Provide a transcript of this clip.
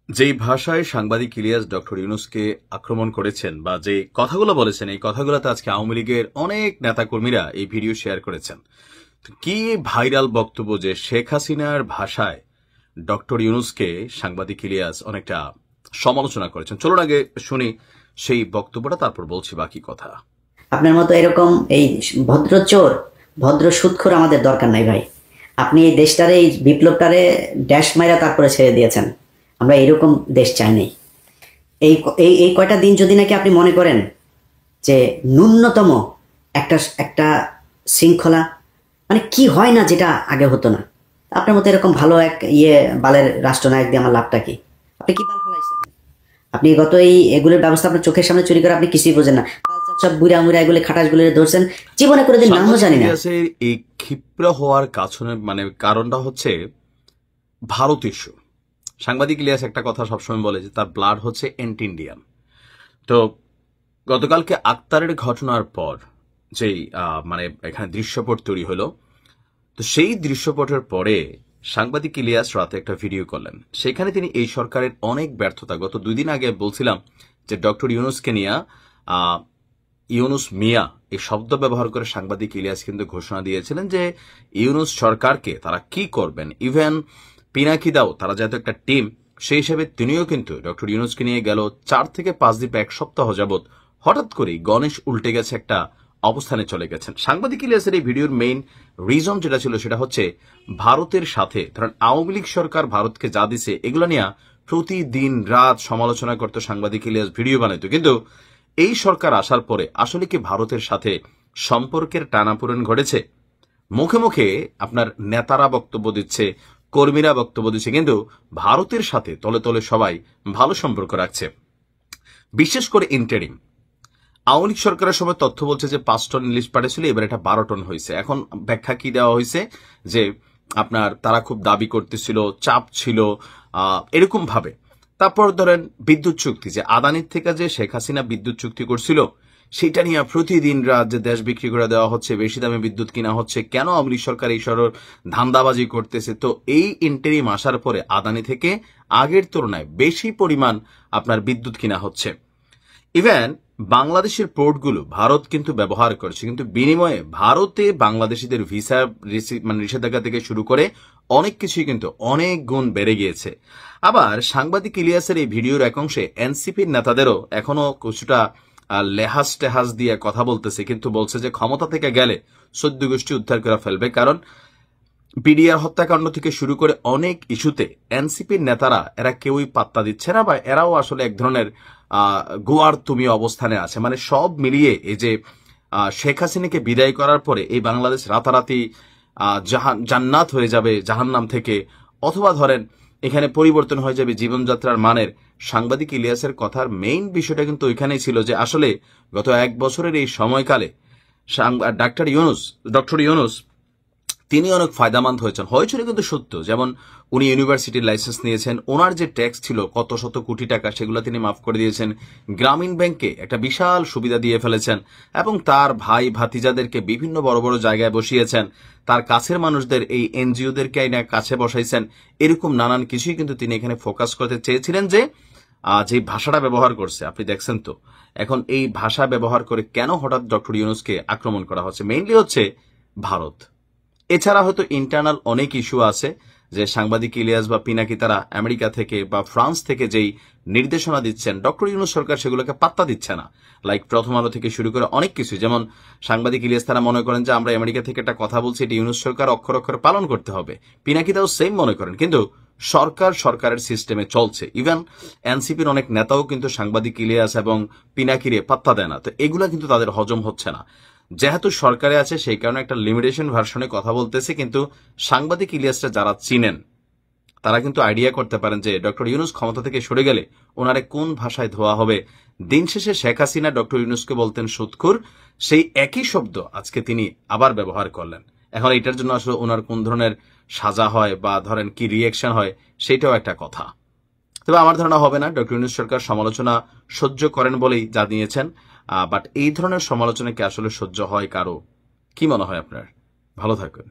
যেই ভাষায় সাংবাদিক ইলিয়াস ডক্টর ইউনূসকে আক্রমণ করেছেন বা যে কথাগুলো বলেছেন, এই কথাগুলোতে আজকে আওয়ামী লীগের অনেক নেতাকর্মীরা এই ভিডিও শেয়ার করেছেন। তো কি ভাইরাল বক্তব্য যে শেখ হাসিনার ভাষায় ডক্টর ইউনূসকে সাংবাদিক ইলিয়াস অনেকটা সমালোচনা করেছেন। চলুন আগে শুনি সেই বক্তব্যটা, তারপর বলছি বাকি কথা। আপনার মতো এরকম এই ভদ্র চোর, ভদ্র সুদখোর আমাদের দরকার নাই ভাই। আপনি এই দেশটারে, এই বিপ্লবটারে ড্যাশ মাইরা তারপরে ছেড়ে দিয়েছেন। আমরা এরকম দেশ চাই নাই। এই এই এই কয়টা দিন যদি নাকি আপনি মনে করেন যে ন্যূনতম একটা একটা শৃঙ্খলা, মানে কি হয় না যেটা আগে হতো না, আপনার মতো এরকম ভালো এক বালের রাষ্ট্রনায়ক দিয়ে আমার লাভটা কি? আপনি কি বাল ফেলাইছেন? আপনি গত এগুলোর ব্যবস্থা আপনার চোখের সামনে চুরি করে আপনি কিছুই বোঝেন না। সব বুড়া মুড়া এগুলো খাটাসগুলো ধরছেন, জীবনে করে দিন নামও জানি না। এই ক্ষিপ্র হওয়ার কারণটা হচ্ছে ভারত ইস্যু। সাংবাদিক ইলিয়াস একটা কথা সবসময় বলে যে তার ব্লাড হচ্ছে এন্টি ইন্ডিয়ান। তো গতকালকে আক্তারের ঘটনার পর যেই এখানে দৃশ্যপট তৈরি হলো, তো সেই দৃশ্যপটের পরে সাংবাদিক ইলিয়াস রাতে একটা ভিডিও করলেন। সেখানে তিনি এই সরকারের অনেক ব্যর্থতা, গত 2 দিন আগে বলছিলাম যে ডক্টর ইউনূসকে নিয়ে ইউনূস মিয়া এই শব্দ ব্যবহার করে সাংবাদিক ইলিয়াস কিন্তু ঘোষণা দিয়েছিলেন যে ইউনূস সরকারকে তারা কি করবেন। ইভেন পিনাকি দাও তারা যেহেতু একটা টিম, সেই হিসেবে তিনিও কিন্তু ডক্টর ইউনূসকে নিয়ে গেল 4 থেকে 5 দিন, 1 সপ্তাহ যাবৎ হঠাৎ করেই গণেশ উল্টে গেছে একটা অবস্থানে চলে গেছেন। সাংবাদিক ইলিয়াসের এই ভিডিওর মেইন রিজন যেটা ছিল সেটা হচ্ছে ভারতের সাথে, ধরেন আওয়ামী লীগ সরকার ভারতকে যা দিছে এগুলো নিয়ে প্রতিদিন রাত সমালোচনা করতো সাংবাদিক ইলিয়াস, ভিডিও বানাইতো। কিন্তু এই সরকার আসার পরে আসলে কি ভারতের সাথে সম্পর্কের টানাপোড়েন ঘটেছে? মুখে মুখে আপনার নেতারা বক্তব্য দিচ্ছে, কর্মীরা বক্তব্য দিচ্ছে, কিন্তু ভারতের সাথে তলে তলে সবাই ভালো সম্পর্ক রাখছে। বিশেষ করে ইন্টারিম আওয়ামী লীগ সরকারের সময় তথ্য বলছে যে 5 টন ইলিশ পাঠিয়েছিল, এবার এটা 12 টন হয়েছে। এখন ব্যাখ্যা কি দেওয়া হয়েছে যে আপনার তারা খুব দাবি করতেছিল, চাপ ছিল এরকম ভাবে। তারপর ধরেন বিদ্যুৎ চুক্তি, যে আদানির থেকে যে শেখ হাসিনা বিদ্যুৎ চুক্তি করছিল সেটা নিয়ে প্রতিদিন রাত যে দেশ বিক্রি করে দেওয়া হচ্ছে, বেশি দামে বিদ্যুৎ কিনা হচ্ছে, কেন আওয়ামী লীগ সরকার এই সরল ধান্দাবাজি করতেছে। তো এই ইন্টারিম আসার পরে আদানি থেকে আগের তুলনায় বেশি পরিমাণ আপনার বিদ্যুৎ কিনা হচ্ছে। ইভেন বাংলাদেশের পোর্টগুলো ভারত কিন্তু ব্যবহার করছে, কিন্তু বিনিময়ে ভারতে বাংলাদেশিদের ভিসা নিষেধাজ্ঞা থেকে শুরু করে অনেক কিছুই কিন্তু অনেক গুণ বেড়ে গিয়েছে। আবার সাংবাদিক ইলিয়াসের এই ভিডিওর এক অংশে এনসিপির নেতাদেরও এখনো কিছুটা লেহাজ টেহাজ দিয়ে কথা বলতেছে, কিন্তু বলছে যে ক্ষমতা থেকে গেলে 14 গোষ্ঠী উদ্ধার করে ফেলবে। কারণ বিডিআর হত্যাকাণ্ড থেকে শুরু করে অনেক ইস্যুতে এনসিপির নেতারা এরা কেউই পাত্তা দিচ্ছে না, বা এরাও আসলে এক ধরনের গোয়ার তুমি অবস্থানে আছে। মানে সব মিলিয়ে এই যে শেখ হাসিনাকে বিদায় করার পরে এই বাংলাদেশ রাতারাতি জান্নাত হয়ে যাবে জাহান্নাম থেকে, অথবা ধরেন এখানে পরিবর্তন হয়ে যাবে জীবনযাত্রার মানের। সাংবাদিক ইলিয়াসের কথার মেইন বিষয়টা কিন্তু ওইখানেই ছিল যে আসলে গত 1 বছরের এই সময়কালে ডক্টর ইউনূস তিনি অনেক ফায়দামন্দ হয়েছিল কিন্তু সত্য। যেমন উনি ইউনিভার্সিটির লাইসেন্স নিয়েছেন, ওনার যে ট্যাক্স ছিল কত শত কোটি টাকা সেগুলো তিনি মাফ করে দিয়েছেন, গ্রামীণ ব্যাংকে একটা বিশাল সুবিধা দিয়ে ফেলেছেন, এবং তার ভাই ভাতিজাদেরকে বিভিন্ন বড় বড় জায়গায় বসিয়েছেন, তার কাছের মানুষদের এই এনজিওদেরকে কাছে বসাইছেন। এরকম নানান কিছুই কিন্তু তিনি এখানে ফোকাস করতে চেয়েছিলেন। যে ভাষাটা ব্যবহার করছে আপনি দেখছেন তো। এখন এই ভাষা ব্যবহার করে কেন হঠাৎ ডক্টর ইউনূসকে আক্রমণ করা হচ্ছে? মেইনলি হচ্ছে ভারত। এছাড়া হয়তো ইন্টারনাল অনেক ইস্যু আছে, যে সাংবাদিক ইলিয়াস বা পিনাকি তারা আমেরিকা থেকে বা ফ্রান্স থেকে যেই নির্দেশনা দিচ্ছেন ডক্টর ইউনূস সরকার সেগুলোকে পাত্তা দিচ্ছে না। লাইক প্রথম আলো থেকে শুরু করে অনেক কিছু, যেমন সাংবাদিক ইলিয়াস তারা মনে করেন যে আমরা আমেরিকা থেকে একটা কথা বলছি, এটি ইউনূস সরকার অক্ষর অক্ষরে পালন করতে হবে। পিনাকি তাও সেম মনে করেন, কিন্তু সরকারের সিস্টেমে চলছে। ইভেন এনসিপির অনেক নেতাও কিন্তু সাংবাদিক ইলিয়াস এবং পিনাকিরে পাত্তা দেয় না। তো এগুলা কিন্তু তাদের হজম হচ্ছে না। যেহেতু সরকারে আছে সেই কারণে একটা লিমিটেশন ভার্সনে কথা বলতেছে, কিন্তু সাংবাদিক ইলিয়াসরা যারা চিনেন তারা কিন্তু আইডিয়া করতে পারেন যে ডক্টর ইউনূস ক্ষমতা থেকে সরে গেলে ওনারে কোন ভাষায় ধোয়া হবে। দিন শেষে শেখ হাসিনা ডক্টর ইউনূসকে বলতেন সুদখোর, সেই একই শব্দ আজকে তিনি আবার ব্যবহার করলেন। এখন এটার জন্য আসলে ওনার কোন ধরনের সাজা হয় বা ধরেন কি রিয়েকশন হয় সেটাও একটা কথা। তবে আমার ধারণা হবে না, ডক্টর ইউনূস সরকার সমালোচনা সহ্য করেন বলেই জানিয়েছেন। বাট এই ধরনের সমালোচনা কি আসলে সহ্য হয় কারো? কি মনে হয় আপনার? ভালো থাকুন।